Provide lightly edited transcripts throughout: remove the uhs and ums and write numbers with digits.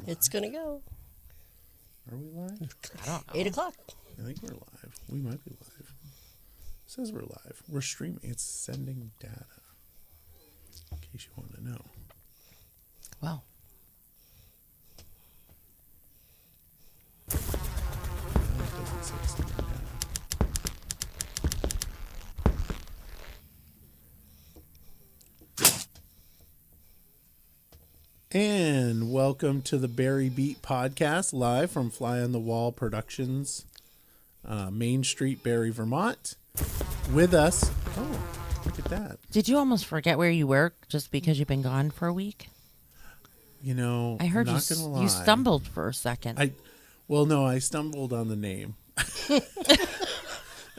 It's going to go. Are we live? I don't know. 8 o'clock. I think we're live. We might be live. It says we're live. We're streaming. It's sending data. In case you want to know. Well. No, it doesn't say it's sending data. And welcome to the Barre Beat podcast, live from Fly on the Wall Productions, Main Street, Barre, Vermont. With us, oh, look at that. Did you almost forget where you work just because you've been gone for a week? You know, I heard I'm not gonna lie. you stumbled for a second. I stumbled on the name.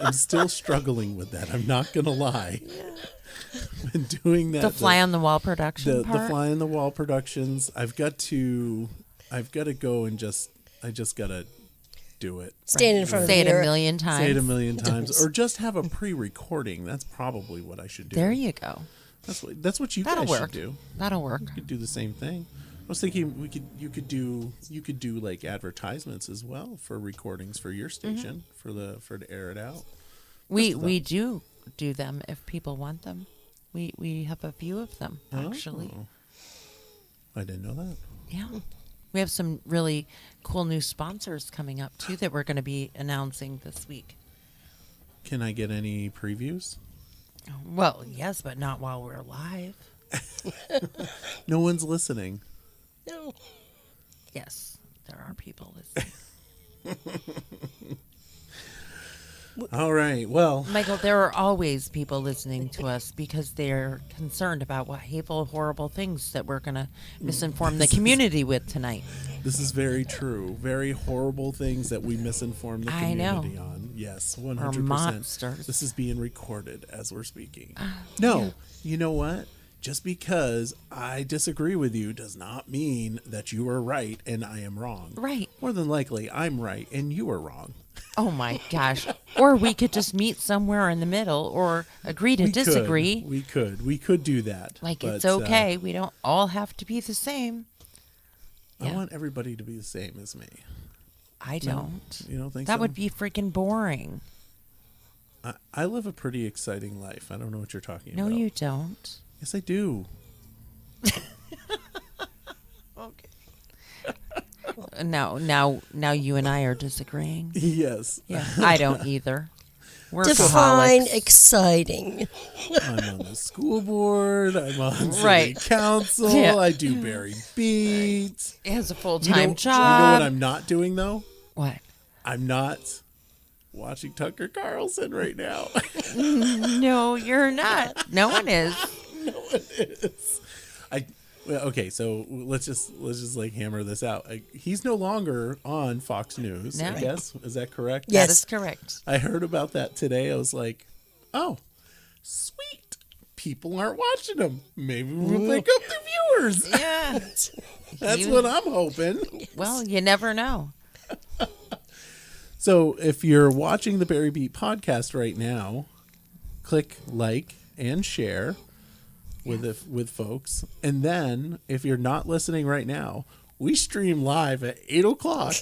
I'm still struggling with that. I'm not going to lie. Been doing that. The Fly on the Wall production part? The Fly on the Wall Productions. I've got to go and I just got to do it. Stand in front of the Say it mirror. a million times. Say it a million times. Or just have a pre-recording. That's probably what I should do. There you go. That's what you That'll guys work. should do. That'll work. You could do the same thing. I was thinking you could do like advertisements as well for recordings for your station for to air it out. We do them if people want them. We have a few of them actually. Oh. I didn't know that. Yeah. We have some really cool new sponsors coming up too that we're going to be announcing this week. Can I get any previews? Well, yes, but not while we're live. No one's listening. No. Yes, there are people listening. All right. Well, Michael, there are always people listening to us because they're concerned about what hateful, horrible things that we're going to misinform the community with tonight. this is very true. Very horrible things that we misinform the I know. community on. Yes, 100%. Or monsters. This is being recorded as we're speaking. No, you know what? Just because I disagree with you does not mean that you are right and I am wrong. Right. More than likely, I'm right and you are wrong. Oh, my gosh. Or we could just meet somewhere in the middle or agree to disagree. We could do that. Like, but, it's okay. We don't all have to be the same. I Yeah. want everybody to be the same as me. I No, don't. you don't think That so? would be freaking boring. I live a pretty exciting life. I don't know what you're talking No, about. you don't. Yes, I do. Okay. Now you and I are disagreeing. Yes. Yeah, I don't either. We're Define alcoholics. exciting. I'm on the school board. I'm on city Right. council. Yeah. I do Barre Beat. It has a You know, full-time you job. know what I'm not doing, though? What? I'm not watching Tucker Carlson right now. No, you're not. No one is. No, it is. Okay, so let's just like hammer this out. He's no longer on Fox News, No. I guess. Is that correct? Yes. That is correct. I heard about that today. I was like, oh, sweet. People aren't watching him. Maybe we'll pick up the viewers. Yeah. That's what I'm hoping. Well, you never know. So if you're watching the Barre Beat podcast right now, click like and share with folks. And then if you're not listening right now, we stream live at 8 o'clock.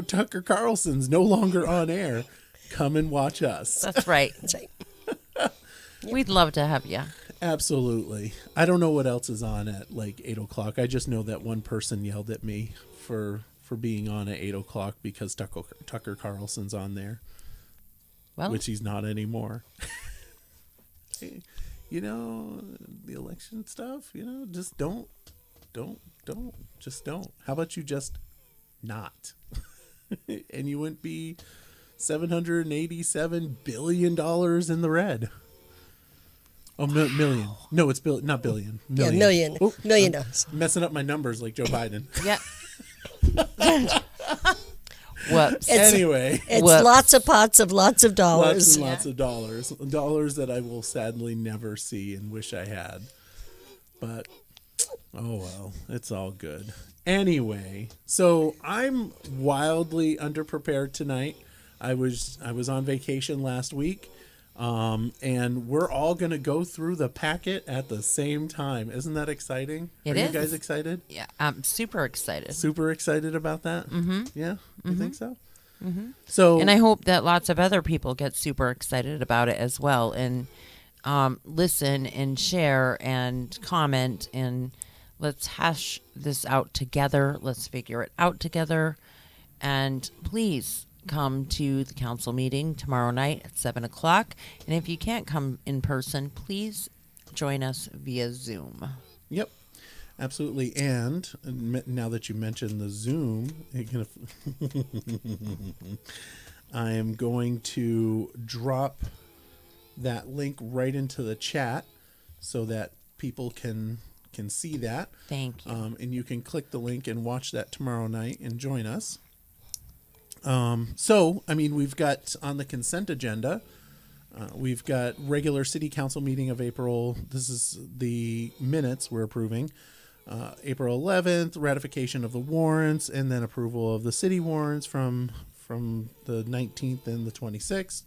Tucker Carlson's no longer on air. Come and watch us. That's right. That's right. We'd love to have you. Absolutely. I don't know what else is on at like 8 o'clock. I just know that one person yelled at me for being on at 8 o'clock because Tucker Carlson's on there, Well, which he's not anymore. You know, the election stuff, just don't. Just don't. How about you just not? And you wouldn't be $787 billion in the red. Oh, million. No, it's not billion. Million. Yeah, million. Oh, Million I'm dollars. messing up my numbers like Joe Biden. yeah. Whoops. Anyway. It's Whoops. lots of pots of lots of dollars. Lots and lots of dollars. Dollars that I will sadly never see and wish I had. But, oh well, it's all good. Anyway, so I'm wildly underprepared tonight. I was on vacation last week. And we're all going to go through the packet at the same time. Isn't that exciting? It Are is. you guys excited? Yeah, I'm super excited. Super excited about that? Mm-hmm. Yeah? You think so? Mm-hmm. So, And I hope that lots of other people get super excited about it as well, and listen and share and comment, and let's hash this out together. Let's figure it out together. And please come to the council meeting tomorrow night at 7 o'clock. And if you can't come in person, please join us via Zoom. Yep. Absolutely. And now that you mentioned the Zoom, I am going to drop that link right into the chat so that people can see that. Thank you. And you can click the link and watch that tomorrow night and join us. So, I mean, we've got on the consent agenda, we've got regular city council meeting of April. This is the minutes we're approving. April 11th, ratification of the warrants, and then approval of the city warrants from the 19th and the 26th.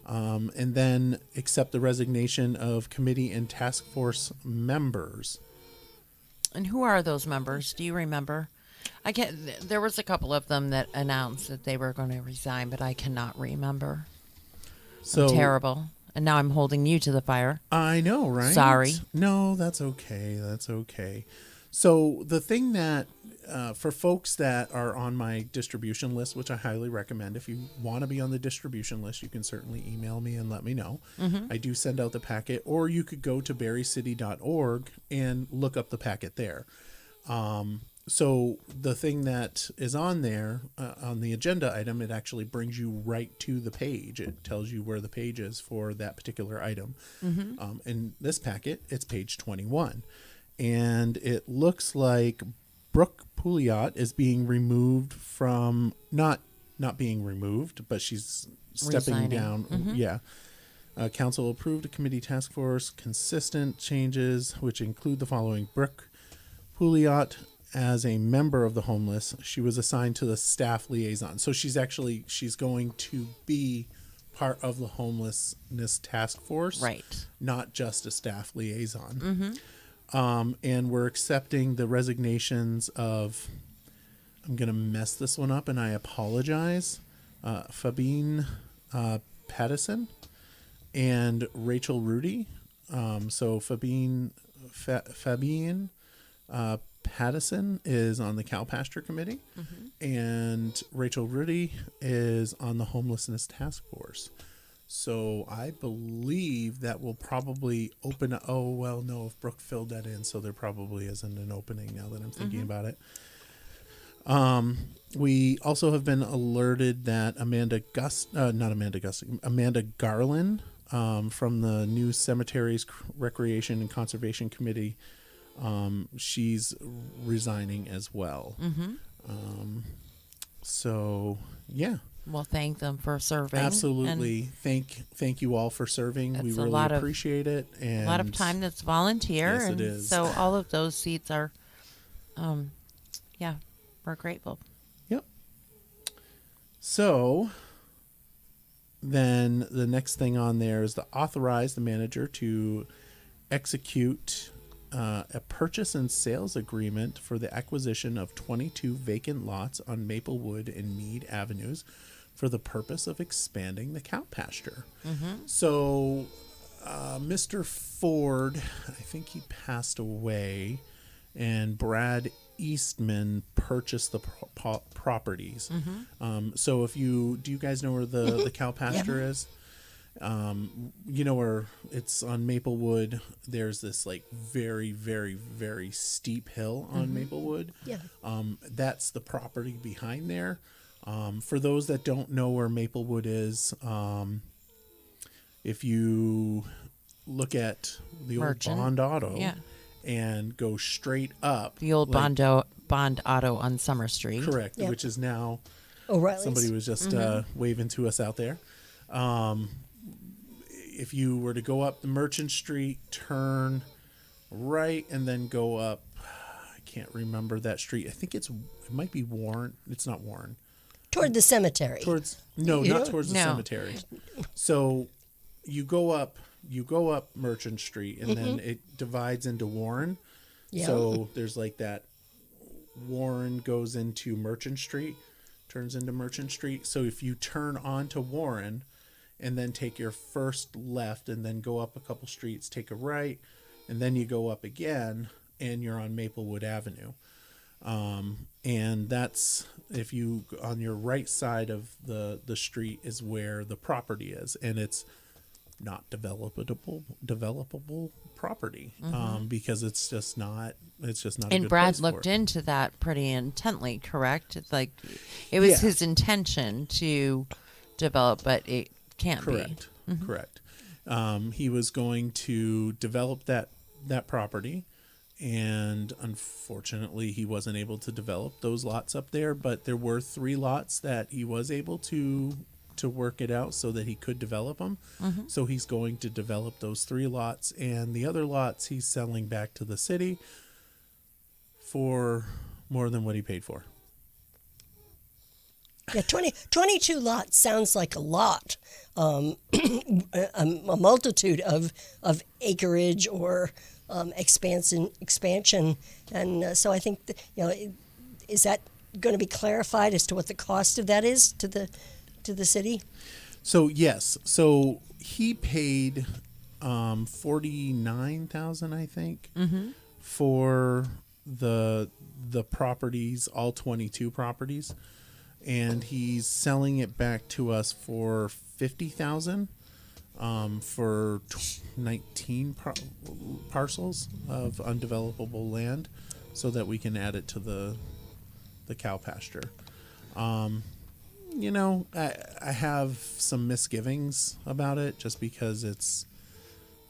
And then accept the resignation of committee and task force members. And who are those members? Do you remember? There was a couple of them that announced that they were going to resign, but I cannot remember. So I'm terrible. And now I'm holding you to the fire. I know, right? Sorry. No, that's okay. That's okay. So the thing that for folks that are on my distribution list, which I highly recommend, if you want to be on the distribution list, you can certainly email me and let me know. Mm-hmm. I do send out the packet, or you could go to barrecity.org and look up the packet there. So the thing that is on there, on the agenda item, it actually brings you right to the page. It tells you where the page is for that particular item. Mm-hmm. In this packet, it's page 21. And it looks like Brooke Pouliot is being removed from, not being removed, but she's stepping Resigning. down. Mm-hmm. Yeah. Council approved a committee task force consistent changes, which include the following. Brooke Pouliot, as a member of the homeless, she was assigned to the staff liaison. So she's going to be part of the homelessness task force. Right. Not just a staff liaison. Mm-hmm. And we're accepting the resignations of, I'm going to mess this one up and I apologize, Fabine Pattison and Rachel Rudy. So Fabine Pattison is on the Pasture committee, mm-hmm. and Rachel Rudy is on the homelessness task force. So I believe that will probably open. Oh, well, no, if Brooke filled that in, so there probably isn't an opening now that I'm thinking mm-hmm. about it. We also have been alerted that Amanda Garland from the New Cemeteries Recreation and Conservation Committee, she's resigning as well. Mm-hmm. So, yeah. Well, thank them for serving. Absolutely. Thank you all for serving. We really appreciate it. And a lot of time that's volunteer. Yes, and it is. So all of those seats are, we're grateful. Yep. So then the next thing on there is to authorize the manager to execute a purchase and sales agreement for the acquisition of 22 vacant lots on Maplewood and Mead Avenues for the purpose of expanding the cow pasture. Mm-hmm. So Mr. Ford, I think he passed away, and Brad Eastman purchased the properties. Mm-hmm. So do you guys know where the cow pasture is? You know where it's on Maplewood. There's this like very, very, very steep hill on mm-hmm. Maplewood. Yeah. That's the property behind there. For those that don't know where Maplewood is, if you look at the Merchant. old Bond Auto, Yeah. and go straight up, The old Bond Auto on Summer Street. correct, Yep. which is now O'Reilly's. somebody was just Mm-hmm. waving to us out there. If you were to go up the Merchant Street, turn right, and then go up, I can't remember that street. I think it might be Warren. It's not Warren. Toward the cemetery. Towards the know? cemetery. So you go up Merchant Street, and then it divides into Warren. Yeah. So there's like that Warren goes into Merchant Street, turns into Merchant Street. So if you turn onto Warren and then take your first left and then go up a couple streets, take a right, and then you go up again and you're on Maplewood Avenue. And that's, if you, on your right side of the street is where the property is, and it's not developable property, because it's just not a And good Brad place for looked it. into that pretty intently, correct? It's like it was Yeah. his intention to develop, but it can't Correct. be. Correct. He was going to develop that property, and unfortunately he wasn't able to develop those lots up there, but there were 3 lots that he was able to work it out so that he could develop them. So he's going to develop those 3 lots, and the other lots he's selling back to the city for more than what he paid for. Yeah, 22 lots sounds like a lot. A multitude of acreage or expansion. And so I think, is that going to be clarified as to what the cost of that is to the city? So yes, so he paid $49,000, I think, for the properties, all 22 properties, and he's selling it back to us for $50,000 for 19 parcels of undevelopable land, so that we can add it to the cow pasture. I have some misgivings about it, just because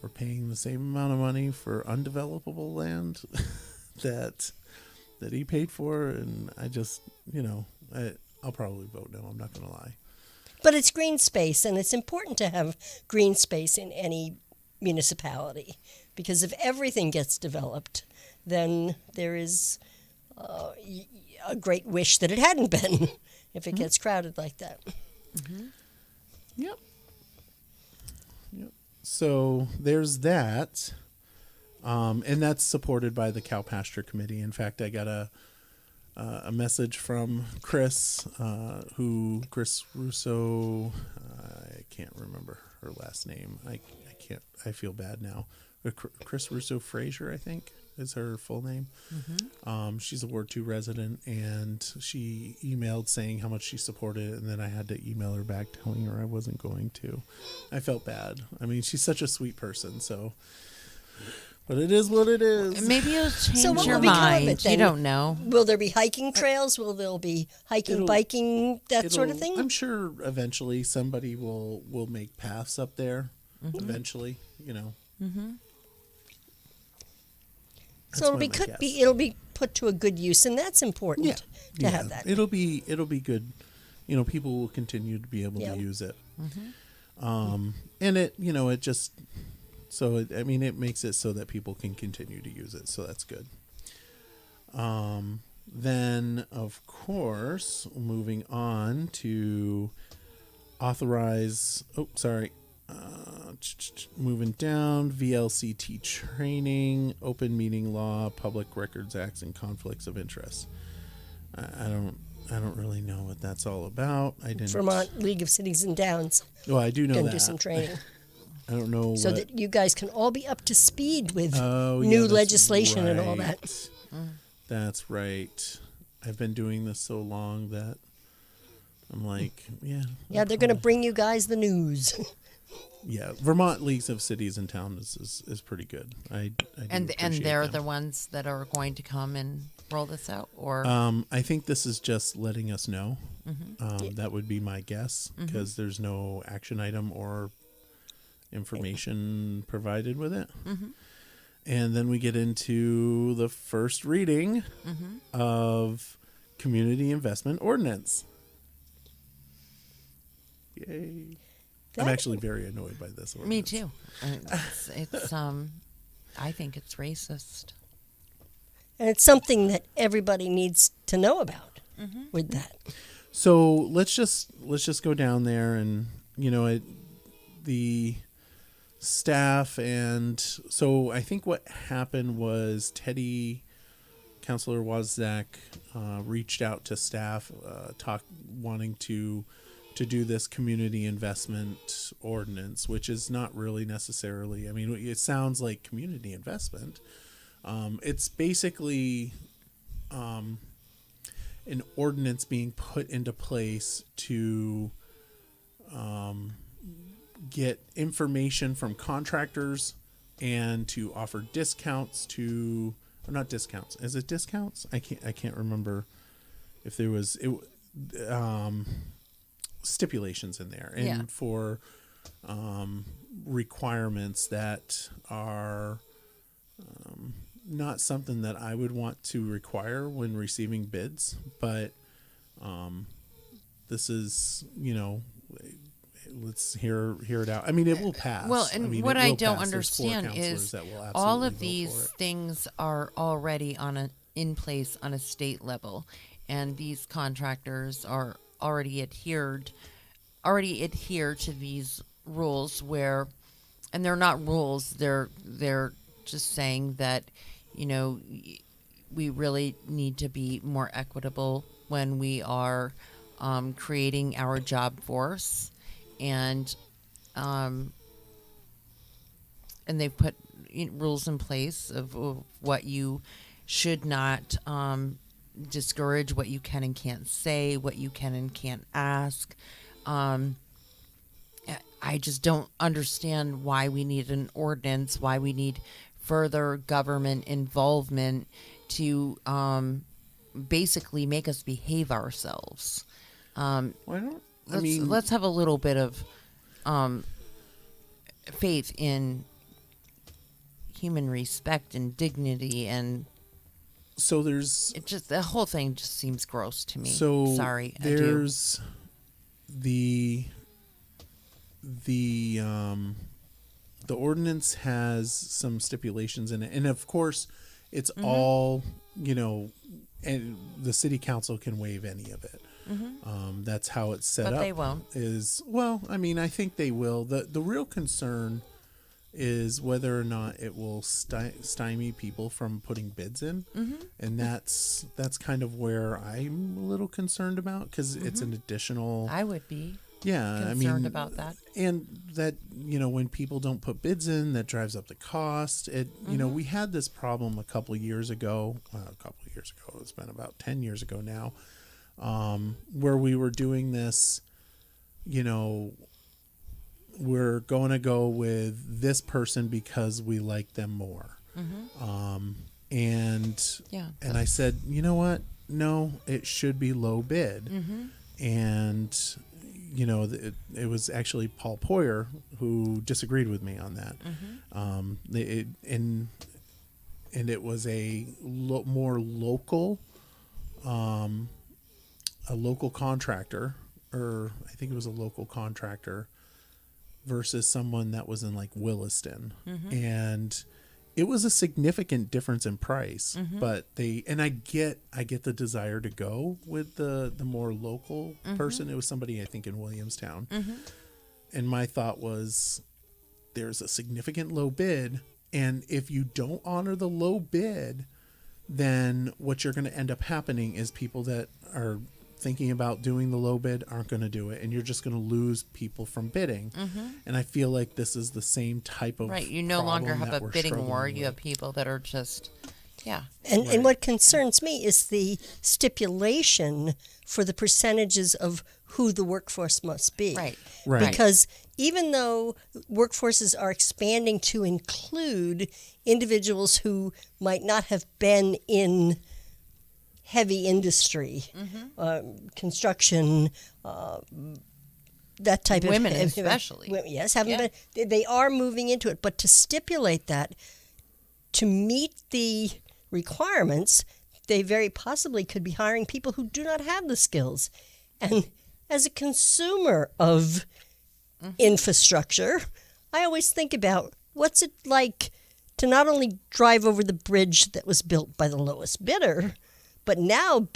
we're paying the same amount of money for undevelopable land that he paid for, and I just, I'll probably vote no. I'm not going to lie. But it's green space, and it's important to have green space in any municipality, because if everything gets developed, then there is a great wish that it hadn't been if it gets crowded like that. Yep. So there's that, and that's supported by the Cow Pasture Committee. In fact, I got a message from Chris Russo. I can't remember her last name. I can't. I feel bad now. Chris Russo Frazier, I think, is her full name. She's a Ward 2 resident, and she emailed saying how much she supported it, and then I had to email her back telling her I wasn't going to. I felt bad. I mean, she's such a sweet person, so... But it is what it is. Maybe you'll change So what your will become of mind. it then? You don't know. Will there be hiking trails? Will there be hiking, biking, that sort of thing? I'm sure eventually somebody will make paths up there. Eventually, So it'll be put to a good use, and that's important to have that. It'll be good. People will continue to be able to use it. And it just, so it makes it so that people can continue to use it. So that's good. Then of course, moving on to authorize. Moving down, VLCT training, open meeting law, public records acts, and conflicts of interest. I don't really know what that's all about. I didn't. Vermont League of Cities and Towns. Well, I do know Going that. to do some training. I don't know so what, that you guys can all be up to speed with yeah, new that's legislation and all right. that. That's right. I've been doing this so long that I'm like, yeah. Yeah, they're going to bring you guys the news. Yeah, Vermont Leagues of Cities and Towns is pretty good. I do And appreciate they're them. the ones that are going to come and roll this out, or I think this is just letting us know. That would be my guess, because there's no action item or information provided with it. And then we get into the first reading of Community Investment Ordinance. Yay. I'm actually very annoyed by this ordinance. me too. It's I think it's racist. And it's something that everybody needs to know about with that. So let's just go down there, and the staff, and so I think what happened was Councilor Wozniak reached out to staff, wanting to do this community investment ordinance, which is not really necessarily, I mean, it sounds like community investment. It's basically an ordinance being put into place to get information from contractors and to offer discounts to, or not discounts. Is it discounts? I can't remember if there was stipulations in there, and for requirements that are not something that I would want to require when receiving bids, but this is, let's hear it out. I mean, it will pass. Well, and I mean, what it I will don't pass. There's 4 understand councilors is that will all absolutely of vote these for it. things are already in place on a state level, and these contractors are already adhere to these rules where, and they're not rules. They're just saying that, we really need to be more equitable when we are creating our job force, and they've put rules in place of what you should not discourage, what you can and can't say, what you can and can't ask. I just don't understand why we need an ordinance, why we need further government involvement to basically make us behave ourselves. Let's have a little bit of faith in human respect and dignity, and so there's the whole thing just seems gross to me. So sorry, there's the ordinance has some stipulations in it, and of course it's all, and the city council can waive any of it. That's how it's set up. But they won't. I mean, I think they will. The real concern is whether or not it will stymie people from putting bids in, and that's kind of where I'm a little concerned about, because it's an additional. I would be. Yeah, concerned about that, and that when people don't put bids in, that drives up the cost. We had this problem a couple of years ago. It's been about 10 years ago now, where we were doing this. We're going to go with this person because we like them more, and I said, you know what? No, it should be low bid, and. It was actually Paul Poyer who disagreed with me on that. And it was a more local, a local contractor, or I think it was a local contractor, versus someone that was in like Williston, and it was a significant difference in price. But I get the desire to go with the more local person. It was somebody, I think, in Williamstown. And my thought was, there's a significant low bid, and if you don't honor the low bid, then what you're going to end up happening is people that are thinking about doing the low bid aren't going to do it, and you're just going to lose people from bidding. And I feel like this is the same type of right. You no longer have a bidding war. You have people that are just And what concerns me is the stipulation for the percentages of who the workforce must be. Right. Because even though workforces are expanding to include individuals who might not have been in heavy industry, construction, that type women of especially. Yes, haven't been. They are moving into it, but to stipulate that to meet the requirements, they very possibly could be hiring people who do not have the skills. And as a consumer of infrastructure, I always think about what's it like to not only drive over the bridge that was built by the lowest bidder, but now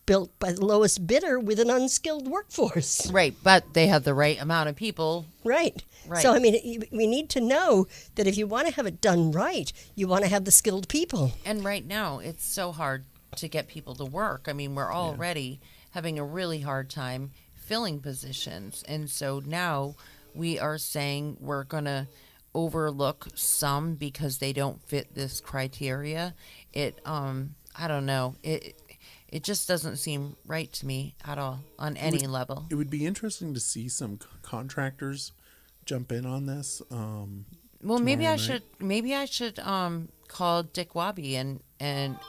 built by the lowest bidder with an unskilled workforce. Right, but they have the right amount of people. Right. Right. So, I mean, we need to know that if you want to have it done right, you want to have the skilled people. And right now, it's so hard to get people to work. I mean, we're already having a really hard time filling positions. And so now we are saying we're going to overlook some because they don't fit this criteria. I don't know. It just doesn't seem right to me at all on any level. It would be interesting to see some contractors jump in on this. Well, maybe I tomorrow should. Maybe I should call Dick Wabi and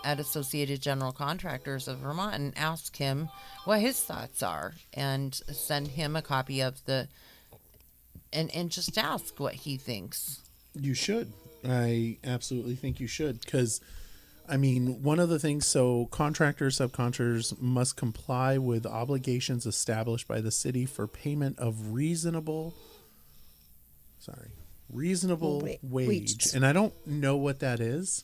at Associated General Contractors of Vermont and ask him what his thoughts are, and send him a copy of the and just ask what he thinks. You should. I absolutely think you should, because I mean, one of the things, so contractors, subcontractors must comply with obligations established by the city for payment of reasonable wage. Wages. And I don't know what that is.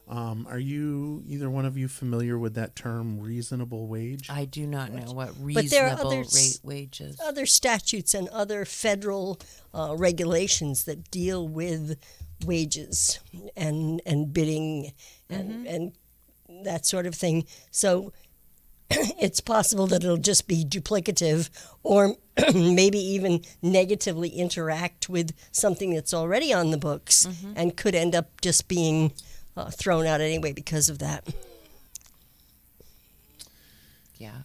Are you, either one of you, familiar with that term, reasonable wage? I do not know what But there are reasonable other rate wages. other statutes and other federal regulations that deal with wages and bidding and that sort of thing. So it's possible that it'll just be duplicative, or maybe even negatively interact with something that's already on the books and could end up just being thrown out anyway because of that. Yeah,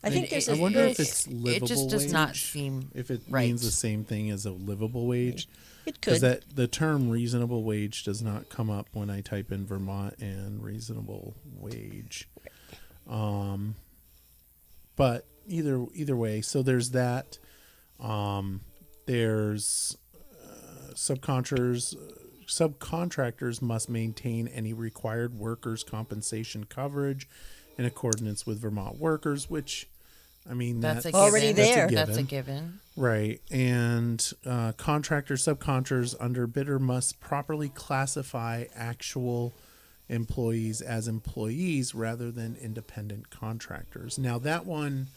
I think there's I a wonder very- if it's livable it just does wage, not seem if it right. means the same thing as a livable wage. It Because could. the term reasonable wage does not come up when I type in Vermont and reasonable wage. But either way, so there's that. There's subcontractors must maintain any required workers' compensation coverage in accordance with Vermont workers, which, I mean, That's a Already given. there. That's a given. given. Right. And contractors, subcontractors under bidder must properly classify actual employees as employees rather than independent contractors. Now, that one,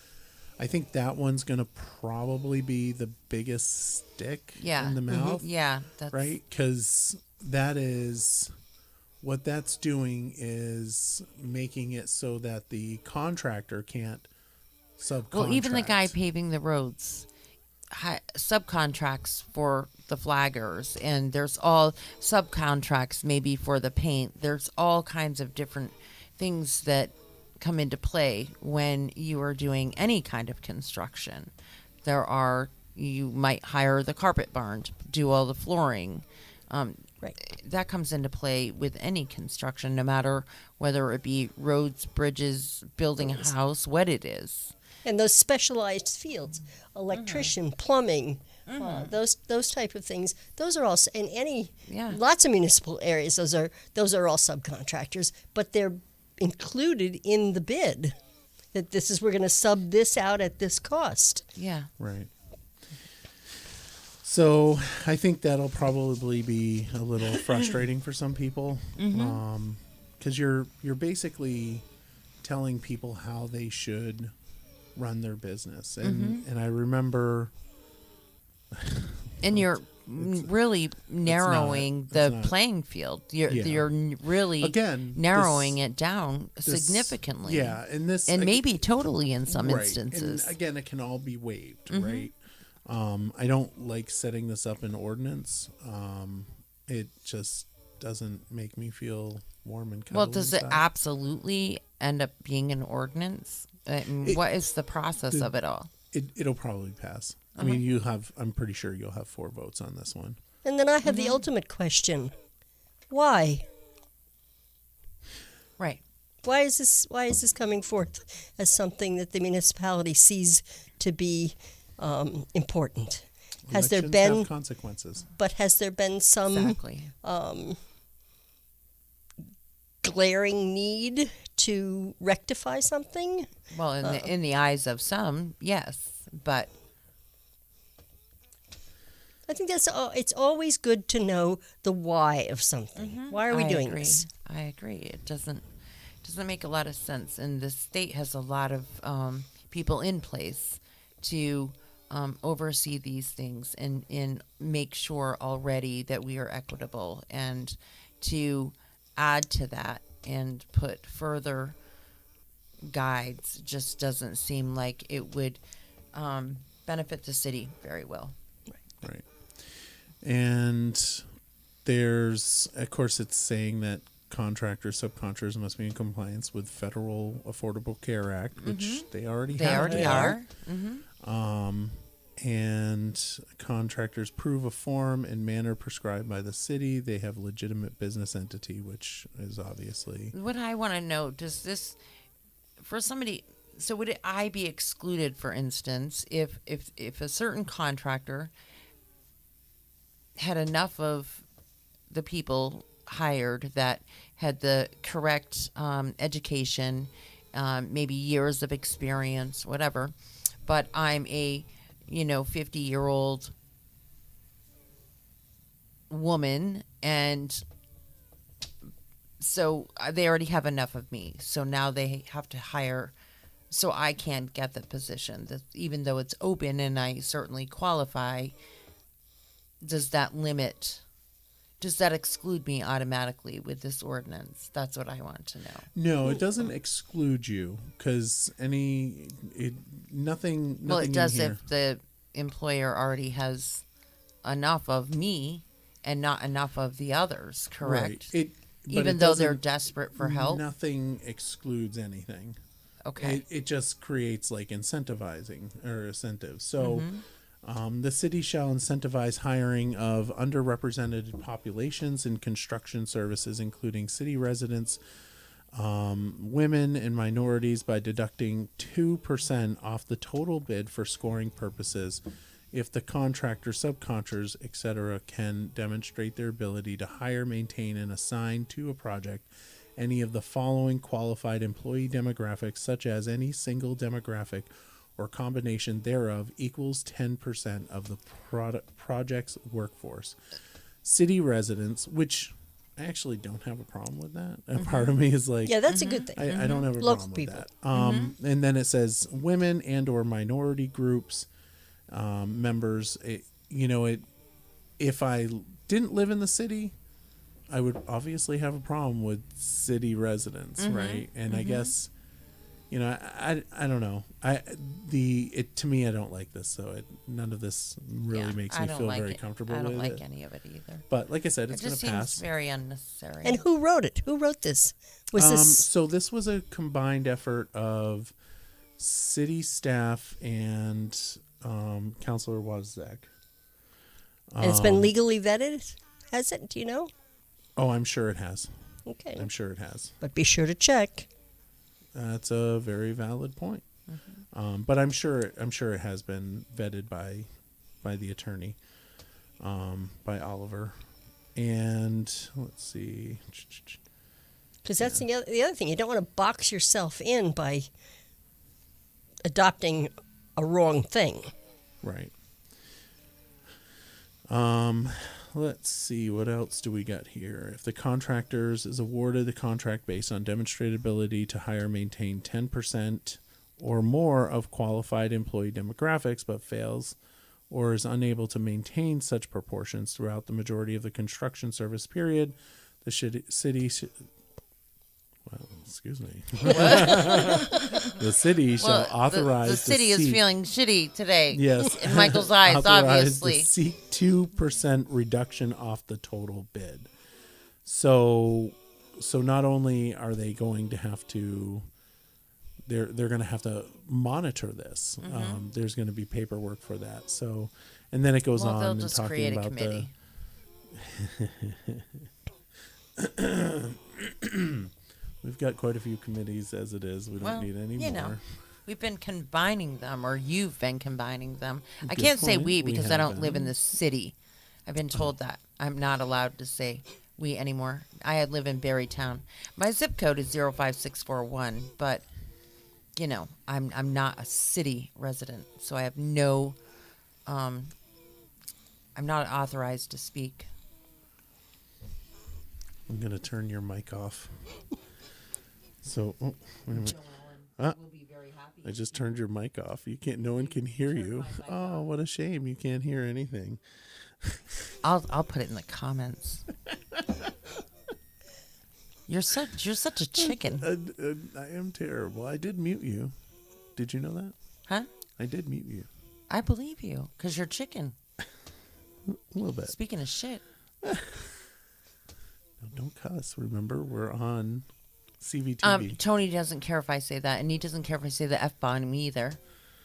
I think that one's going to probably be the biggest stick Yeah. in the mouth. Yeah, that's Right? Because that is what that's doing, is making it so that the contractor can't subcontract. Well, even the guy paving the roads subcontracts for the flaggers, and there's all subcontracts maybe for the paint. There's all kinds of different things that come into play when you are doing any kind of construction. You might hire the carpet barn to do all the flooring. Right. That comes into play with any construction, no matter whether it be roads, bridges, building a house, what it is. And those specialized fields, electrician, plumbing, those type of things, those are all in lots of municipal areas. Those are all subcontractors, but they're included in the bid. That we're going to sub this out at this cost. Yeah. Right. So I think that'll probably be a little frustrating for some people, because you're basically telling people how they should run their business, and I remember, and you're really narrowing the playing field. You're really again narrowing it down significantly. Yeah, and maybe totally in some right. instances. And again, it can all be waived, right? I don't like setting this up in ordinance. It just doesn't make me feel warm and cuddly. Well, does it inside. absolutely end up being an ordinance? What is the process of it all? It'll probably pass. I mean, I'm pretty sure you'll have 4 votes on this one. And then I have the ultimate question: why? Right. Why is this coming forth as something that the municipality sees to be important? Has there Elections been have consequences? But has there been some Exactly. glaring need to rectify something? Well, in the eyes of some, yes, but I think it's always good to know the why of something. Why are we doing agree. this? I agree. It doesn't doesn't make a lot of sense. And the state has a lot of people in place to oversee these things and make sure already that we are equitable, and to add to that and put further guides just doesn't seem like it would benefit the city very well. Right. And there's, of course, it's saying that contractors, subcontractors must be in compliance with Federal Affordable Care Act, which they already They have. already are. And contractors prove a form and manner prescribed by the city. They have legitimate business entity, which is obviously. What I want to know, does this, for somebody, so would I be excluded, for instance, if a certain contractor had enough of the people hired that had the correct education, maybe years of experience, whatever, but I'm a 50-year-old woman, and so they already have enough of me. So now they have to hire, so I can't get the position. Even though it's open and I certainly qualify, does that exclude me automatically with this ordinance? That's what I want to know. No, it doesn't exclude you, because nothing. Well, it does in here. if the employer already has enough of me and not enough of the others, correct? Right. Even though they're desperate for help? Nothing excludes anything. Okay. It just creates like incentivizing or incentives. So the city shall incentivize hiring of underrepresented populations in construction services, including city residents, women, and minorities, by deducting 2% off the total bid for scoring purposes if the contractor, subcontractors, etc., can demonstrate their ability to hire, maintain, and assign to a project any of the following qualified employee demographics, such as any single demographic or combination thereof equals 10% of the project's workforce. City residents, which I actually don't have a problem with that. And part of me is like, Yeah, that's a good thing. I don't have a Local problem people. with that. And then it says women and or minority groups, members. If I didn't live in the city, I would obviously have a problem with city residents, right? And I guess, I don't know. To me, I don't like this. So none of this really makes me feel very comfortable with it. I don't like any of it either. But like I said, it's going just to pass. seems very unnecessary. And who wrote it? Who wrote this? Was this? So this was a combined effort of city staff and Councilor Wozniak. And it's been legally vetted, has it? Do you know? Oh, I'm sure it has. Okay. I'm sure it has. But be sure to check. That's a very valid point. But I'm sure it has been vetted by the attorney, by Oliver. And let's see. Because that's the other thing. You don't want to box yourself in by adopting a wrong thing. Right. Let's see, what else do we got here? If the contractors is awarded the contract based on demonstrated ability to hire, maintain 10% or more of qualified employee demographics, but fails or is unable to maintain such proportions throughout the majority of the construction service period, the city excuse me. The city shall authorize the city is feeling shitty today. Yes. In Michael's eyes, authorized obviously. To seek 2% reduction off the total bid. So not only are they going to have to, they're going to have to monitor this. There's going to be paperwork for that. So, and then it goes on they'll and just talking create a about committee. We've got quite a few committees as it is. We don't need any more. We've been combining them, or you've been combining them. I Good can't say point. we We because have I don't been. live in the city. I've been told that. I'm not allowed to say we anymore. I live in Barrytown. My zip code is 05641, but I'm not a city resident, so I have no I'm not authorized to speak. I'm going to turn your mic off. So, wait a minute. Ah, I just turned your mic off. You can't. No one can hear you. Oh, what a shame! You can't hear anything. I'll put it in the comments. You're such a chicken. I am terrible. I did mute you. Did you know that? Huh? I did mute you. I believe you because you're chicken. A little bit. Speaking of shit. No, don't cuss. Remember, we're on CVTV. Tony doesn't care if I say that, and he doesn't care if I say the F-bomb either.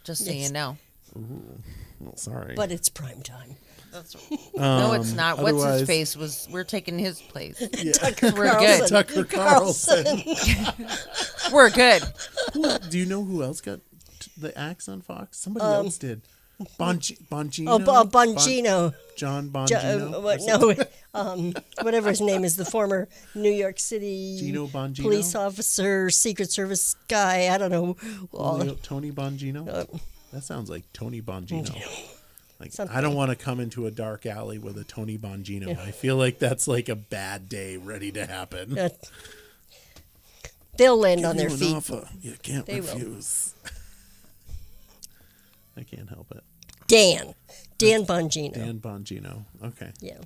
Just so you know. Ooh, well, sorry. But it's prime time. That's no, it's not. What's otherwise- his face was? We're taking his place. Tucker We're Carlson. good. Tucker Carlson. We're good. Do you know who else got the axe on Fox? Somebody else did. Bongino. Oh, Bongino. John Bongino. Whatever his name is, the former New York City Gino Bongino? police officer, Secret Service guy. I don't know. Tony Bongino. That sounds like Tony Bongino. Like, Something. I don't want to come into a dark alley with a Tony Bongino. I feel like that's like a bad day ready to happen. They'll land Give on their you an feet. offer you can't They will. refuse. I can't help it. Dan Bongino. Dan Bongino. Okay. Yeah.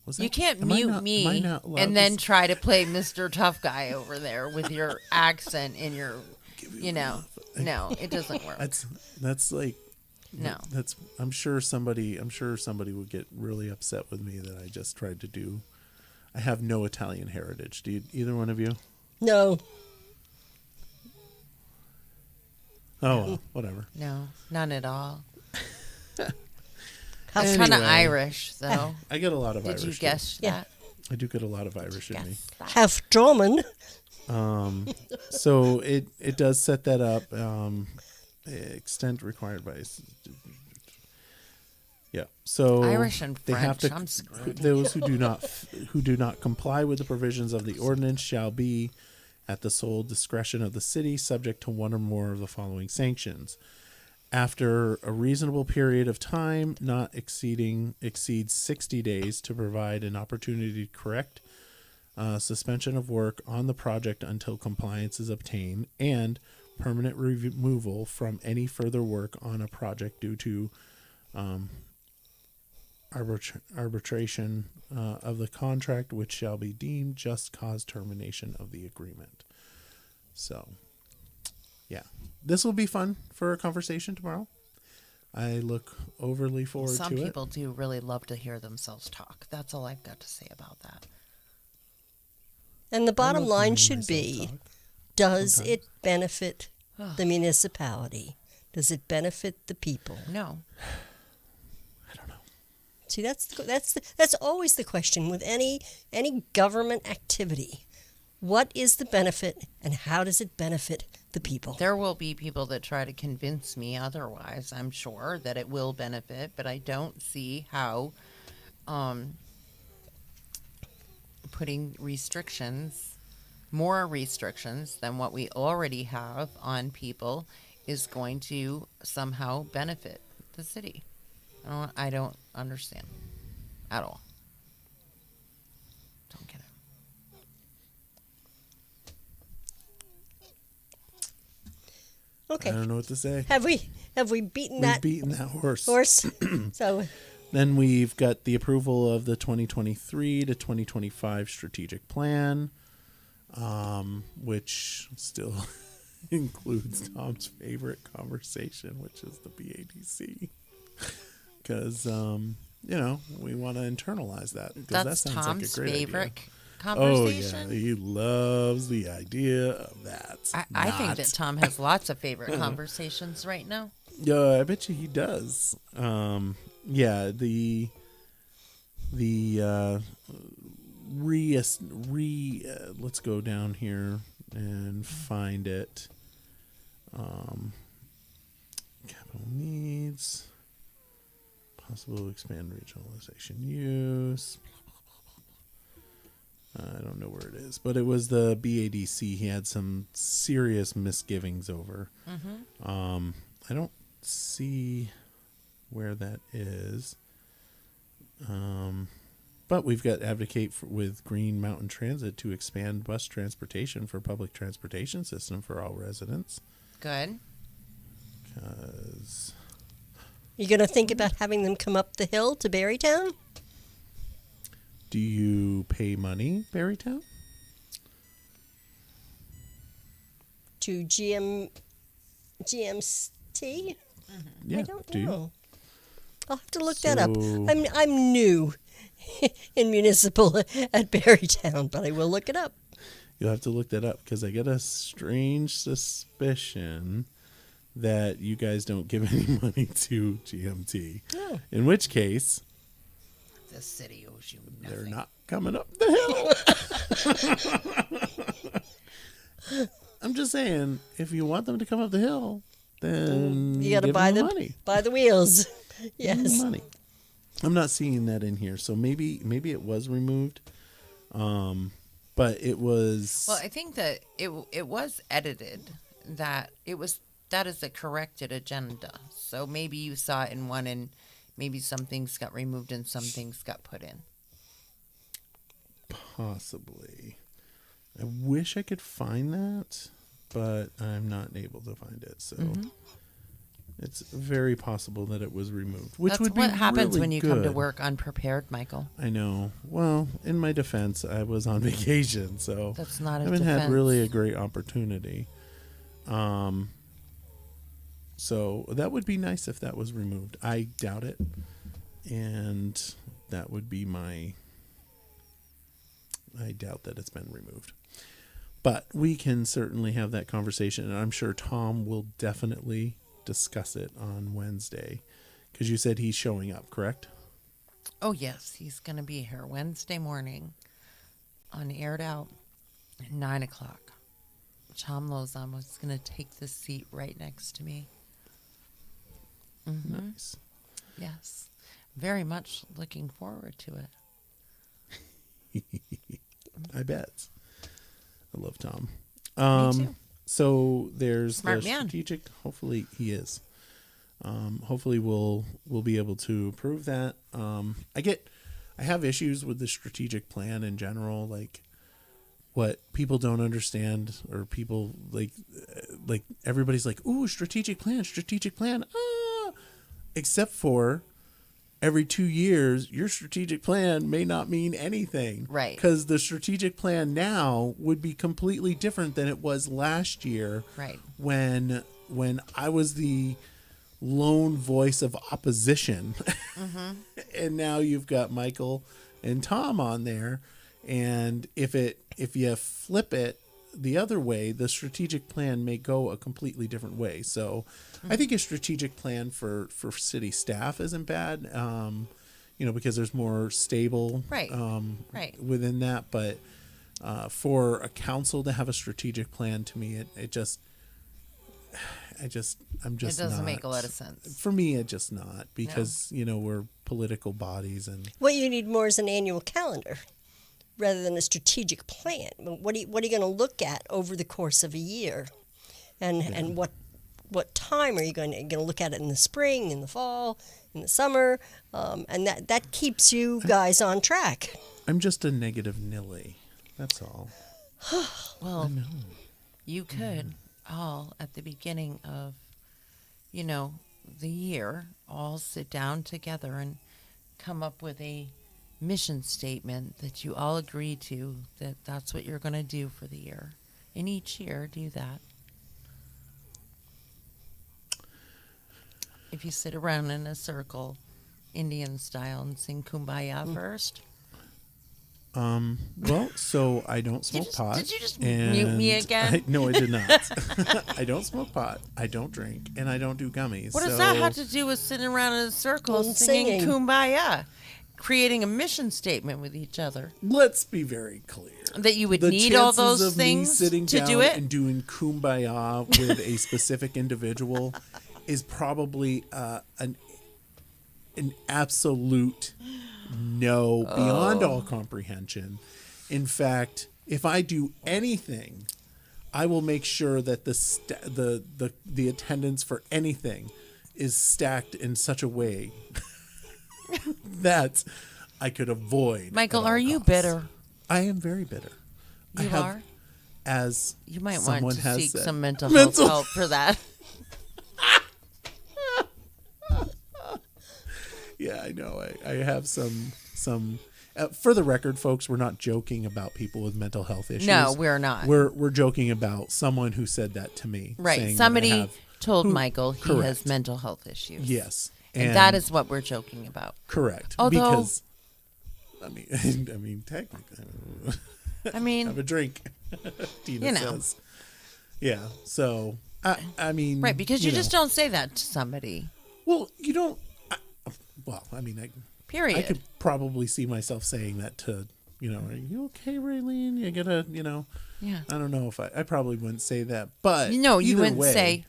Was You that- can't am I mute not- am I me not allowed and to then s- try to play Mr. Tough Guy over there with your accent and your, no, it doesn't work. That's like No. That's I'm sure somebody would get really upset with me that I just tried to do. I have no Italian heritage. Do you, either one of you? No. Oh, well, whatever. No, none at all. How's It's kind of Anyway. Irish, though. I get a lot of Did Irish. you too. guess Yeah. that? I do get a lot of Irish in me. Guess that. half German? So it does set that up. Extent required by. Yeah. So Irish and they have French, to. I'm screwed. Those who do not comply with the provisions of the ordinance shall be, at the sole discretion of the city, subject to one or more of the following sanctions. After a reasonable period of time, not exceeds 60 days, to provide an opportunity to correct suspension of work on the project until compliance is obtained, and permanent removal from any further work on a project due to arbitration of the contract, which shall be deemed just cause termination of the agreement. So, yeah, this will be fun for a conversation tomorrow. I look overly forward Some to it. people do really love to hear themselves talk. That's all I've got to say about that. And the bottom love line hearing should myself be, talk. does Sometimes. it benefit the municipality? Does it benefit the people? No. I don't know. See, that's always the question with any government activity. What is the benefit, and how does it benefit the people? There will be people that try to convince me otherwise, I'm sure, that it will benefit, but I don't see how putting more restrictions than what we already have on people is going to somehow benefit the city. I don't understand at all. Don't get it. Okay. I don't know what to say. Have we beaten We've that beaten that horse. So Then we've got the approval of the 2023 to 2025 strategic plan, which still includes Tom's favorite conversation, which is the BADC. Because, we want to internalize that. 'cause that That's sounds Tom's like a great favorite idea. conversation. Oh, yeah. He loves the idea of that. I think Not- that Tom has lots of favorite conversations right now. Yeah, I bet you he does. Yeah, the let's go down here and find it. Capital needs, possible expand regionalization use. I don't know where it is, but it was the BADC. He had some serious misgivings over. I don't see where that is. But we've got advocate with Green Mountain Transit to expand bus transportation for public transportation system for all residents. Good. Because You're going to think about having them come up the hill to Barrytown? do you pay money, Barrytown? To GMT? Yeah, I don't do you? know. I'll have to look that up. So- I'm new in municipal at Barrytown, but I will look it up. You'll have to look that up because I get a strange suspicion that you guys don't give any money to GMT. Oh. In which case, The city owes you they're nothing. not coming up the hill. I'm just saying, if you want them to come up the hill, then You got to give buy them the money. buy the wheels. Give them Yes. money. I'm not seeing that in here, so maybe it was removed. But it was. Well, I think that it was edited. That is a corrected agenda. So maybe you saw it in one, and maybe some things got removed and some things got put in. Possibly. I wish I could find that, but I'm not able to find it. So it's very possible that it was removed, which That's would be what happens really when you come to good. work unprepared, Michael. I know. Well, in my defense, I was on vacation, so That's not a I haven't had defense. really a great opportunity. So that would be nice if that was removed. I doubt it, and that would be my. I doubt that it's been removed. But we can certainly have that conversation, and I'm sure Tom will definitely discuss it on Wednesday, because you said he's showing up, correct? Oh, yes. He's going to be here Wednesday morning on Aired Out at 9 o'clock. Tom Lozama is going to take the seat right next to me. Mm-hmm. Nice. Yes. Very much looking forward to it. I bet. I love Tom. Me too. So there's Smart the man. strategic. Hopefully he is. Hopefully we'll be able to approve that. I have issues with the strategic plan in general, like what people don't understand, or people like everybody's like, "Ooh, strategic plan, except for every 2 years, your strategic plan may not mean anything. Right. Because the strategic plan now would be completely different than it was last year. Right. When I was the lone voice of opposition. Mm-hmm. And now you've got Michael and Tom on there. And if you flip it the other way, the strategic plan may go a completely different way. So I think a strategic plan for city staff isn't bad, because there's more stable Right. Right. within that. But for a council to have a strategic plan, to me, I'm just It doesn't not, make a lot of sense. For me, it just not, because, we're political bodies and What you need more is an annual calendar rather than a strategic plan. What are you going to look at over the course of a year? And what time are you going to look at it in the spring, in the fall, in the summer? And that keeps you guys on track. I'm just a negative Nilly. That's all. Well, you could all at the beginning of, the year, all sit down together and come up with a mission statement that you all agree to, that's what you're going to do for the year. And each year, do that. If you sit around in a circle, Indian style, and sing Kumbaya first. Well, so I don't smoke pot. Did you just mute me again? No, I did not. I don't smoke pot. I don't drink, and I don't do gummies. What does that have to do with sitting around in a circle Well, singing singing. Kumbaya? Creating a mission statement with each other. Let's be very clear. That you would The need all chances those of me things sitting to down do it? and doing kumbaya with a specific individual is probably an absolute no, beyond all comprehension. In fact, if I do anything, I will make sure that the attendance for anything is stacked in such a way that I could avoid. Michael, at all are you costs. bitter? I am very bitter. You are? As You might someone want to has seek said. some mental health help for that. Yeah, I know. I have some. For the record, folks, we're not joking about people with mental health issues. No, we're not. We're joking about someone who said that to me. Right. saying that I Somebody have- told who- Michael he correct. has mental health issues. Yes, And that is what we're joking about. correct. Although- because I mean, technically, I mean, have a drink. Tina You know. says, "Yeah." So I mean, right, because you just know. don't say that to somebody. Well, you don't. I mean, Period. I could probably see myself saying that to, are you okay, Raylene? You gotta, Yeah. I don't know if I probably wouldn't say that, but You either wouldn't way, say,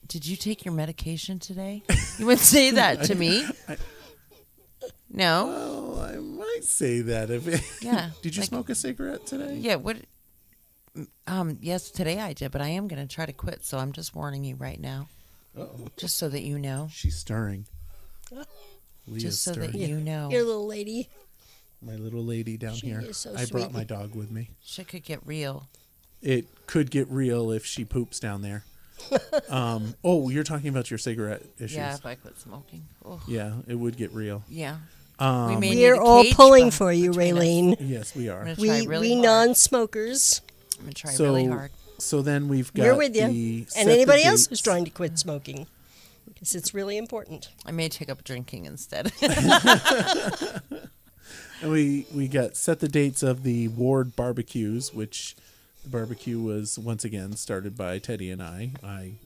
did you take your medication today? You wouldn't say that to me. No. Well, I might say that if. Yeah. Did you like- smoke a cigarette today? Yeah. What? Yes, today I did, but I am going to try to quit. So I'm just warning you right now, Uh-oh. just so that you know. She's stirring. Leah's Just so that stirring. you know. Your little lady. My little lady down She here. is so I brought sweet. my dog with me. Shit could get real. It could get real if she poops down there. You're talking about your cigarette issues. Yeah, if I quit smoking. Oh, Yeah, it would get real. yeah. Um, we may need We're a all cage pulling bu- for you, between us. Raylene. Yes, we I'm are. gonna try We really hard. non-smokers. I'm gonna try So, really hard. so then we've got We're with you. the set And the anybody else dates. who's trying to quit smoking. Because it's really important. I may take up drinking instead. And we got set the dates of the ward barbecues, which the barbecue was once again started by Teddy and I.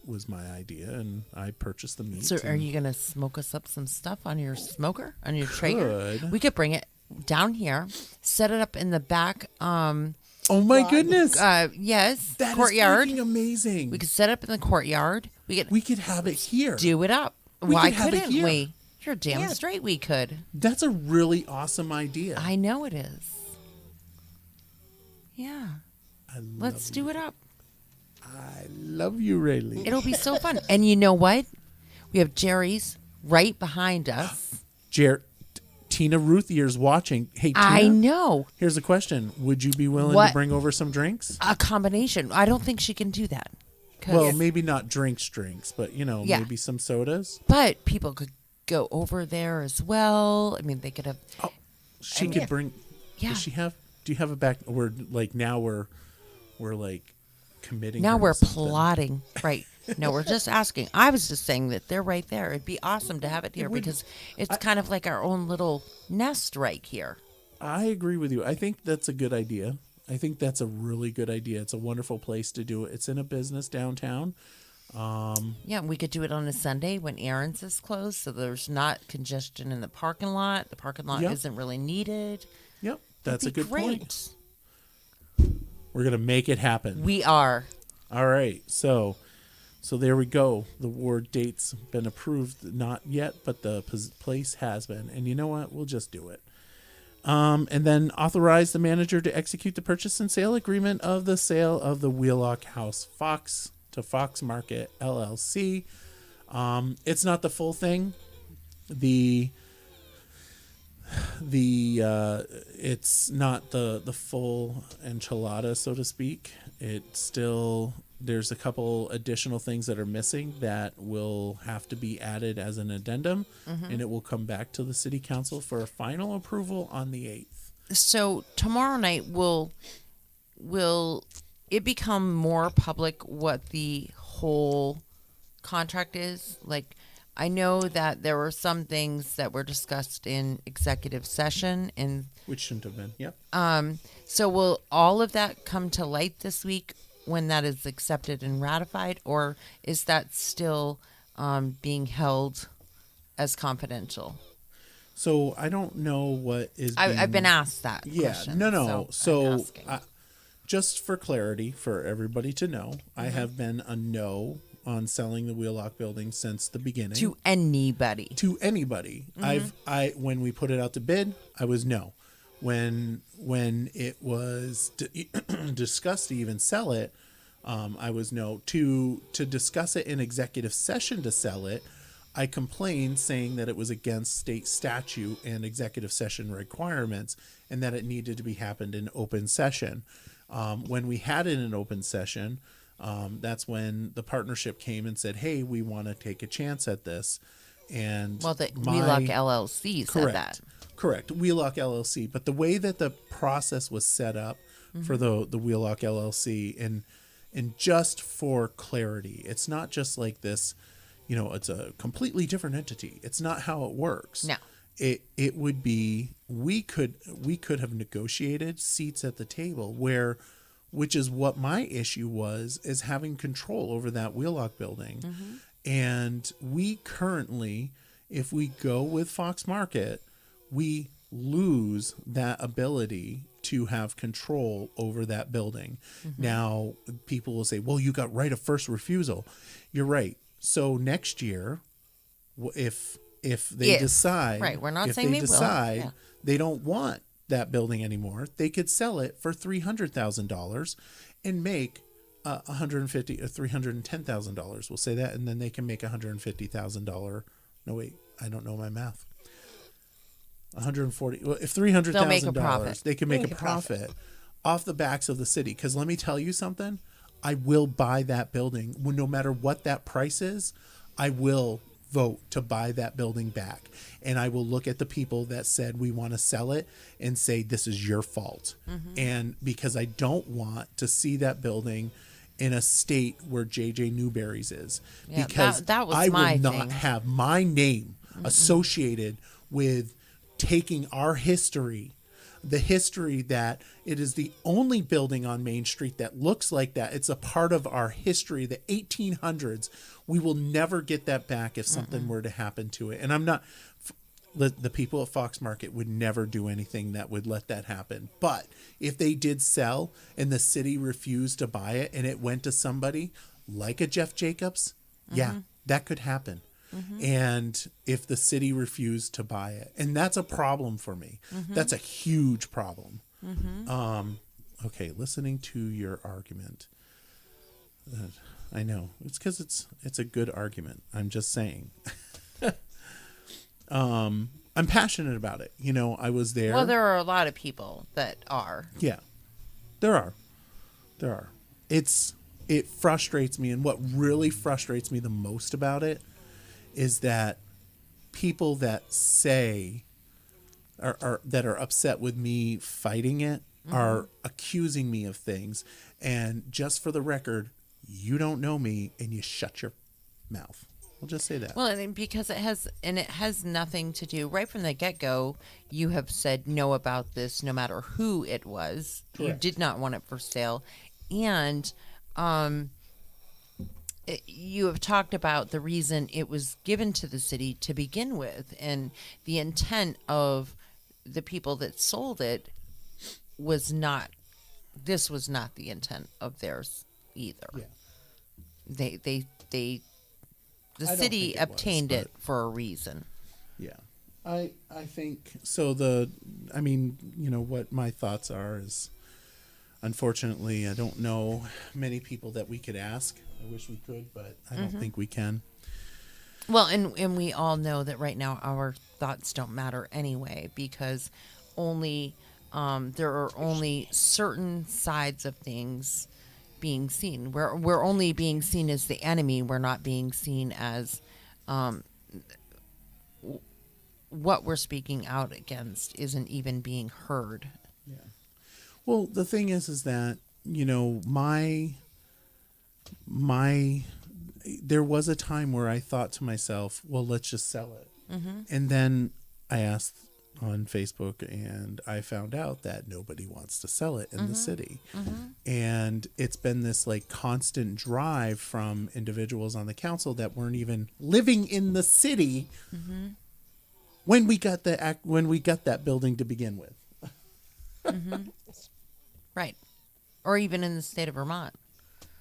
Was my idea, and I purchased the meat. So, are and- you gonna smoke us up some stuff on your smoker, on your Traeger? Could. We could bring it down here, set it up in the back. Oh my goodness! Yes, That is courtyard. freaking amazing. We could set up in the courtyard. We could have it here. Do it up. We Why could have it couldn't here. we? You're damn Yeah. straight. We could. That's a really awesome idea. I know it is. Yeah, I love let's do it up. I love you, Rayleigh. It'll be so fun. And you know what? We have Jerry's right behind us. Tina Ruthier's watching. Hey, Tina, I know. here's a question. Would you be willing What? to bring over some drinks? A combination. I don't think she can do that. 'Cause- Well, maybe not drinks, but, Yeah. maybe some sodas. but people could go over there as well. I mean, they could have. She could bring. Yeah. Does she have? Do you have a back? Now we're like committing. Now her we're to something. plotting. Right. No, we're just asking. I was just saying that they're right there. It'd be awesome to have it here because it's kind of like our own little nest right here. I agree with you. I think that's a good idea. I think that's a really good idea. It's a wonderful place to do it. It's in a business downtown. Yeah, we could do it on a Sunday when Aaron's is closed, so there's not congestion in the parking lot. The parking lot Yep. isn't really needed. Yep, that's a It'd be good point. great. We're gonna make it happen. We are. All right, so there we go. The ward date's been approved, not yet, but the place has been. And you know what? We'll just do it. And then authorize the manager to execute the purchase and sale agreement of the sale of the Wheelock House Fox to Fox Market LLC. It's not the full thing. It's not the full enchilada, so to speak. It's still, there's a couple additional things that are missing that will have to be added as an addendum, and it will come back to the city council for a final approval on the 8th. So tomorrow night will it become more public what the whole contract is? Like, I know that there were some things that were discussed in executive session, and Which shouldn't have been. Yep. so will all of that come to light this week when that is accepted and ratified, or is that still being held as confidential? So I don't know what is. I've been being- asked that. Yeah. question, No. I'm So asking. just for clarity, for everybody to know, I have been a no on selling the Wheelock building since the beginning. to anybody. To anybody. When we put it out to bid, I was no. When it was discussed to even sell it, I was no. To discuss it in executive session to sell it, I complained saying that it was against state statute and executive session requirements and that it needed to be happened in open session. When we had it in open session, that's when the partnership came and said, hey, we want to take a chance at this. And the Wheelock LLC said that. Correct. Wheelock LLC. But the way that the process was set up for the Wheelock LLC, and just for clarity, it's not just like this, it's a completely different entity. It's not how it works. No. It would be, we could have negotiated seats at the table which is what my issue was, is having control over that Wheelock building. And we currently, if we go with Fox Market, we lose that ability to have control over that building. Now, people will say, well, you got right of first refusal. You're right. So next year, if they decide, right, we're not if saying they they decide will. Yeah. they don't want that building anymore, they could sell it for $300,000 and make $150,000 or $310,000. We'll say that, and then they can make $150,000. No, wait, I don't know my math. 140. Well, if $300,000, they can make a profit off the backs of the city. Because let me tell you something, I will buy that building. No matter what that price is, I will vote to buy that building back. And I will look at the people that said we want to sell it and say, this is your fault. And because I don't want to see that building in a state where JJ Newberry's is. Yeah, because that was I my will not thing. have my name associated with taking our history, the history that it is the only building on Main Street that looks like that. It's a part of our history, the 1800s. We will never get that back if something were to happen to it. And I'm not, the people at Fox Market would never do anything that would let that happen. But if they did sell and the city refused to buy it and it went to somebody like a Jeff Jacobs, yeah, that could happen. And if the city refused to buy it, and that's a problem for me, that's a huge problem. Okay, listening to your argument, I know it's because it's a good argument. I'm just saying. I'm passionate about it. I was there. Well, there are a lot of people that are. Yeah, there are. It frustrates me, and what really frustrates me the most about it is that people that say that are upset with me fighting it are accusing me of things. And just for the record, you don't know me and you shut your mouth. We'll just say that. Well, and because it has nothing to do, right from the get-go, you have said no about this no matter who it was. Correct. You did not want it for sale. And you have talked about the reason it was given to the city to begin with, and the intent of the people that sold it was not the intent of theirs either. Yeah. The I don't city think it obtained was, it for a reason. Yeah. I think so. What my thoughts are is, unfortunately, I don't know many people that we could ask. I wish we could, but I don't think we can. Well, and we all know that right now our thoughts don't matter anyway, because there are only certain sides of things being seen. We're only being seen as the enemy. We're not being seen as what we're speaking out against isn't even being heard. Yeah. Well, the thing is that, there was a time where I thought to myself, well, let's just sell it. And then I asked on Facebook and I found out that nobody wants to sell it in the city. And it's been this constant drive from individuals on the council that weren't even living in the city when we got that building to begin with. Right. Or even in the state of Vermont.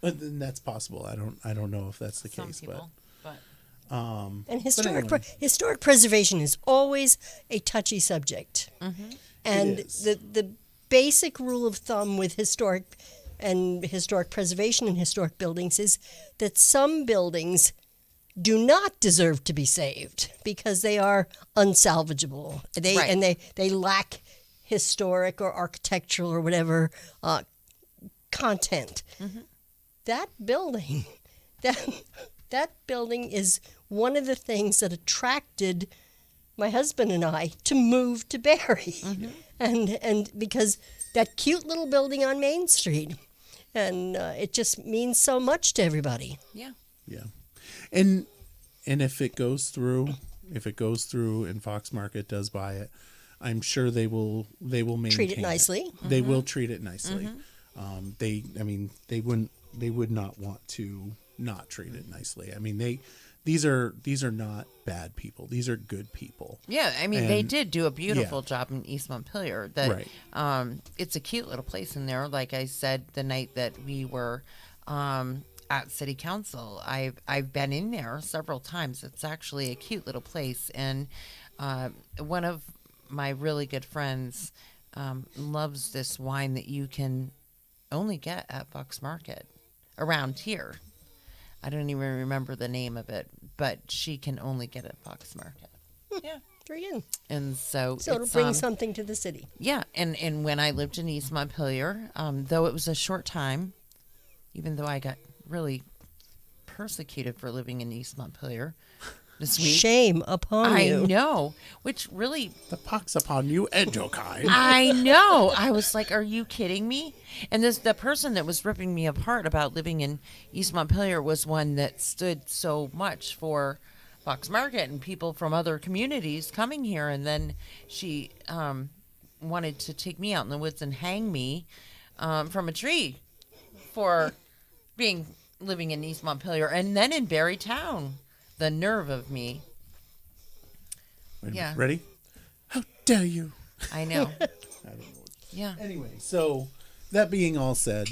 And that's possible. I don't know if that's the Some case, people, but And historic anyway. historic preservation is always a touchy subject. And It is. the basic rule of thumb with historic preservation and historic buildings is that some buildings do not deserve to be saved because they are unsalvageable. Right. And they lack historic or architectural or whatever content. That building, that building is one of the things that attracted my husband and I to move to Barre, and because that cute little building on Main Street, and it just means so much to everybody. Yeah. Yeah. And if it goes through, and Fox Market does buy it, I'm sure they will maintain Treat it nicely. They will treat it nicely. They would not want to not treat it nicely. I mean, these are not bad people. These are good people. Yeah, I mean, they And- did do a beautiful job in East Montpelier. That, Right. It's a cute little place in there. Like I said, the night that we were at City Council, I've been in there several times. It's actually a cute little place. And one of my really good friends loves this wine that you can only get at Fox Market around here. I don't even remember the name of it, but she can only get it at Fox Market. Yeah. Very good. And so So it's, it'll bring something to the city. yeah, and when I lived in East Montpelier, though it was a short time, even though I got really persecuted for living in East Montpelier this week. Shame upon I you. know, which really, The pox upon you and your kind. I know. I was like, "Are you kidding me?" And the person that was ripping me apart about living in East Montpelier was one that stood so much for Fox Market and people from other communities coming here. And then she wanted to take me out in the woods and hang me from a tree for living in East Montpelier and then in Barre Town. The nerve of me. Wait a Yeah. minute. Ready? How dare you? I know. I don't know. Yeah. Anyway, so that being all said,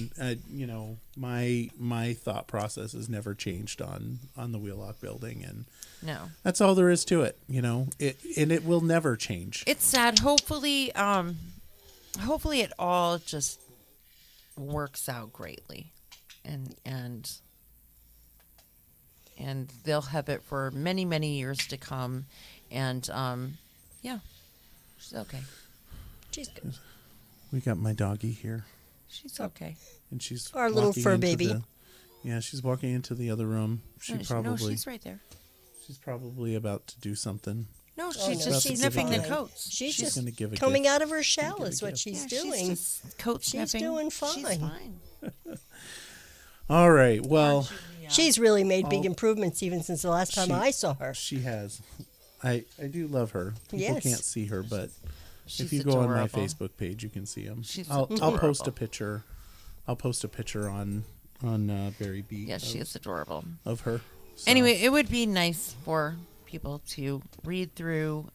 my thought process has never changed on the Wheelock building, and No. that's all there is to it. It will never change. It's sad. Hopefully it all just works out greatly. And they'll have it for many, many years to come. And yeah. She's okay. She's good. We got my doggy here, She's okay. and she's Our little walking fur into baby. she's walking into the other room. No, she's right there. She's probably about to do something. No, she's no, just she's sniffing the fine. coats. She's She's just gonna give a coming gift. out of her shell give a is what gift. she's Yeah, doing. She's just coat She's sniffing. doing She's fine. fine. All right. Well, She's really made big improvements even since the last time She- I saw her. she has. I do love her. People Yes. can't see her, but She's if you go on my adorable. Facebook page, you can see them. She's I'll post a adorable. picture. I'll post a picture on Barry Beat. Yes, she is adorable. of her. So, Anyway, it would be nice for people to read through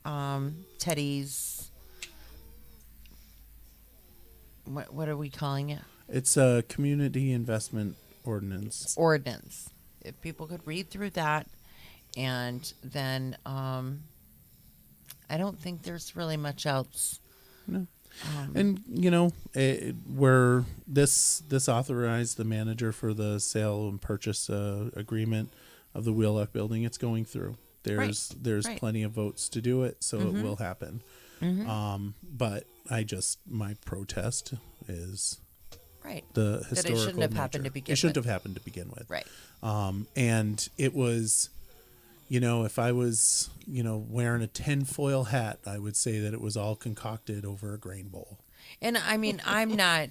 Teddy's. What are we calling it? it's a community investment ordinance. Ordinance. If people could read through that, and then I don't think there's really much else. No. And where this authorized the manager for the sale and purchase agreement of the Wheelock building. It's going through. There's Right. plenty of votes to do it, so it will happen. But my protest is Right. the historical shouldn't have happened nature. to begin It shouldn't with. have happened to begin with. Right. And it was, if I was, wearing a tinfoil hat, I would say that it was all concocted over a grain bowl And I mean, I'm not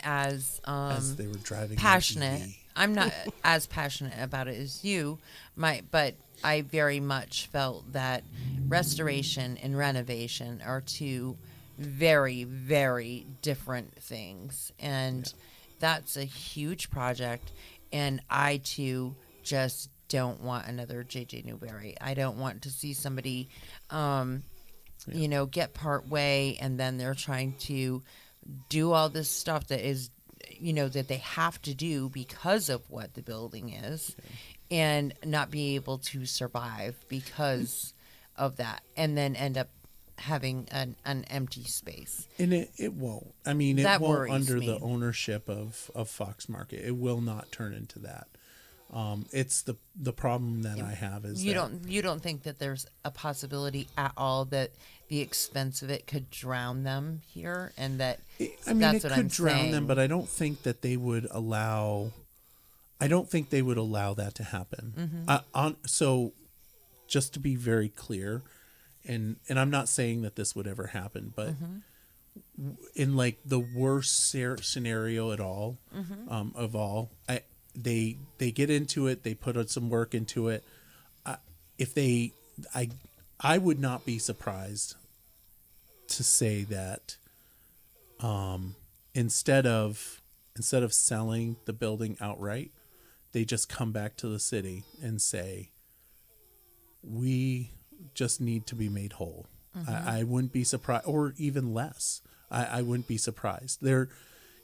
as as they were driving. their passionate. EV. I'm not as passionate about it as you, but I very much felt that restoration and renovation are two very, very different things, and that's a huge project. And I too just don't want another JJ Newberry. I don't want to see somebody, get part way and then they're trying to do all this stuff that is, that they have to do because of what the building is, and not be able to survive because of that, and then end up having an empty space. And it won't. I mean, it That won't worries under me. the ownership of Fox Market. It will not turn into that. It's the problem that I have is You don't think that there's a possibility at all that the expense of it could drown them here, and that that's it what could I'm drown saying. them, but I don't think that they would allow. I don't think they would allow that to happen. So, just to be very clear, and I'm not saying that this would ever happen, but in like the worst scenario at all, of all, they get into it, they put some work into it. I would not be surprised to say that instead of selling the building outright, they just come back to the city and say, we just need to be made whole. I wouldn't be surprised, or even less. I wouldn't be surprised. They're,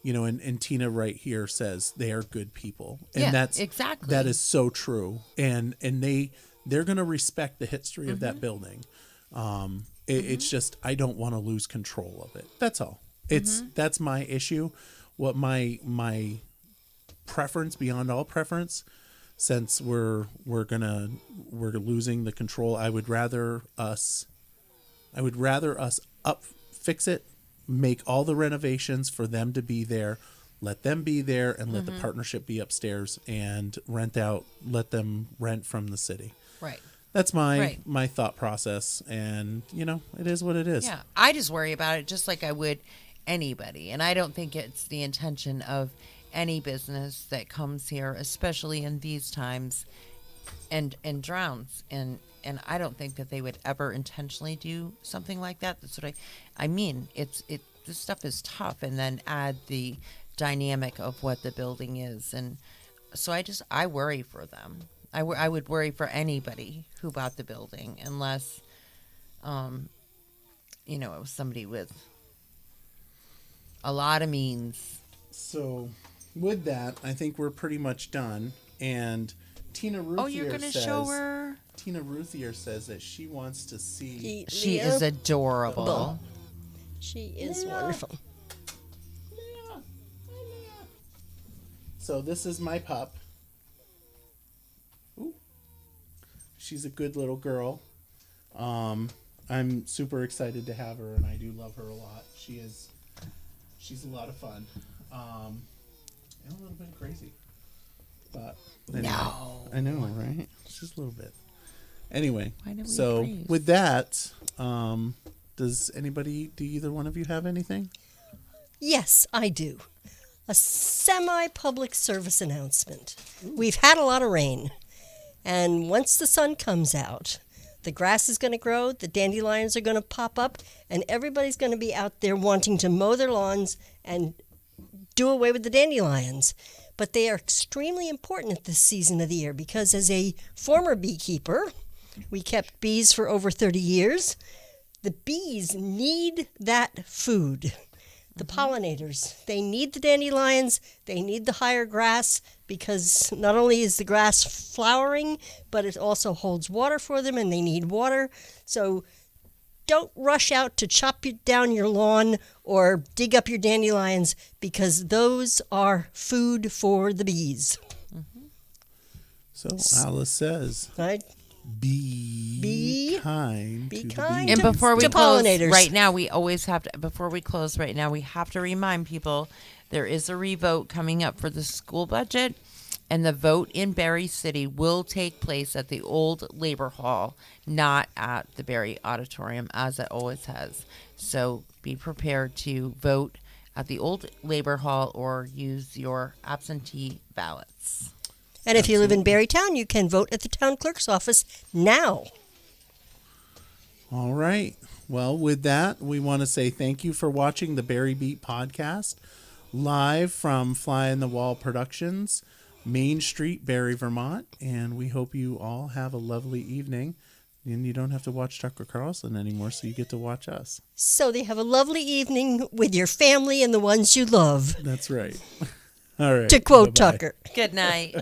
and Tina right here says they are good people, and that's exactly, that is so true. And they're going to respect the history of that building. It's just I don't want to lose control of it. That's all. That's my issue. What my preference beyond all preference, since we're losing the control, I would rather us fix it, make all the renovations for them to be there, let them be there, and let the partnership be upstairs and let them rent from the city. Right. That's my thought process, and it is what it is. Yeah, I just worry about it just like I would anybody, and I don't think it's the intention of any business that comes here, especially in these times, and drowns. And I don't think that they would ever intentionally do something like that. That's what I mean. This stuff is tough, and then add the dynamic of what the building is, and so I worry for them. I would worry for anybody who bought the building, unless, it was somebody with a lot of means. So, with that, I think we're pretty much done. And Tina Ruthier you're gonna show her? Tina Ruthier says that she wants to see. She is adorable. She is wonderful. So this is my pup. Ooh. She's a good little girl. I'm super excited to have her, and I do love her a lot. She's a lot of fun. And a little bit crazy. But anyway, No. I know, right? Just a little bit. Anyway, Why do we so freeze? with that, do either one of you have anything? Yes, I do. A semi-public service announcement. We've had a lot of rain, and once the sun comes out, the grass is going to grow, the dandelions are going to pop up, and everybody's going to be out there wanting to mow their lawns and do away with the dandelions. But they are extremely important at this season of the year because as a former beekeeper, we kept bees for over 30 years. The bees need that food. The pollinators, they need the dandelions, they need the higher grass because not only is the grass flowering, but it also holds water for them and they need water. So don't rush out to chop down your lawn or dig up your dandelions because those are food for the bees. So Alice says, be kind to the bees. And before we to close pollinators. right now, we have to remind people there is a revote coming up for the school budget, and the vote in Barre City will take place at the old Labor Hall, not at the Barre Auditorium, as it always has. So be prepared to vote at the old Labor Hall or use your absentee ballots. And if you live in Barrytown, you can vote at the town clerk's office now. All right. Well, with that, we want to say thank you for watching the Barre Beat podcast, live from Fly on the Wall Productions, Main Street, Barre, Vermont. And we hope you all have a lovely evening. And you don't have to watch Tucker Carlson anymore, so you get to watch us. So they have a lovely evening with your family and the ones you love. That's right. All right. To quote Bye-bye. Tucker. Good night.